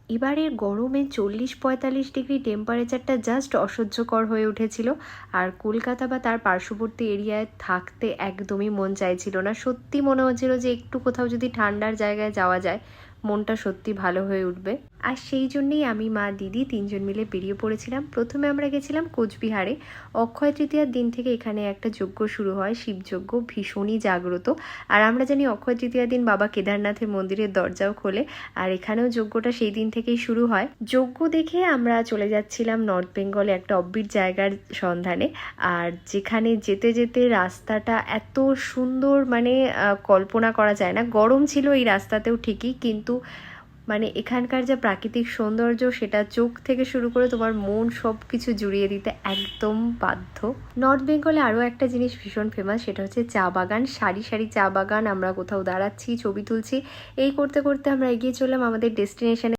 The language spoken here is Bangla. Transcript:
এবারের গরমে 40-45 ডিগ্রি টেম্পারেচারটা জাস্ট অসহ্যকর হয়ে উঠেছিল। আর কলকাতা বা তার পার্শ্ববর্তী এরিয়ায় থাকতে একদমই মন চাইছিল না। সত্যি মনে হচ্ছিল যে একটু কোথাও যদি ঠান্ডার জায়গায় যাওয়া যায়, মনটা সত্যি ভালো হয়ে উঠবে। আর সেই জন্যেই আমি, মা, দিদি তিনজন মিলে বেরিয়ে পড়েছিলাম। প্রথমে আমরা গেছিলাম কোচবিহারে। অক্ষয় তৃতীয়ার দিন থেকে এখানে একটা যজ্ঞ শুরু হয়, শিবযজ্ঞ, ভীষণই জাগ্রত। আর আমরা জানি অক্ষয় তৃতীয়ার দিন বাবা কেদারনাথের মন্দিরের দরজাও খোলে, আর এখানেও যজ্ঞটা সেই দিন থেকেই শুরু হয়। যজ্ঞ দেখে আমরা চলে যাচ্ছিলাম নর্থ বেঙ্গলে একটা অব্বিট জায়গার সন্ধানে। আর যেখানে যেতে যেতে রাস্তাটা এত সুন্দর, মানে কল্পনা করা যায় না। গরম ছিল এই রাস্তাতেও ঠিকই, কিন্তু মানে এখানকার যা প্রাকৃতিক সৌন্দর্য, সেটা চোখ থেকে শুরু করে তোমার মন সব কিছু জুড়িয়ে দিতে একদম বাধ্য। নর্থ বেঙ্গলে আরও একটা জিনিস ভীষণ ফেমাস, সেটা হচ্ছে চা বাগান। সারি সারি চা বাগান, আমরা কোথাও দাঁড়াচ্ছি, ছবি তুলছি, এই করতে করতে আমরা এগিয়ে চললাম আমাদের ডেস্টিনেশনে।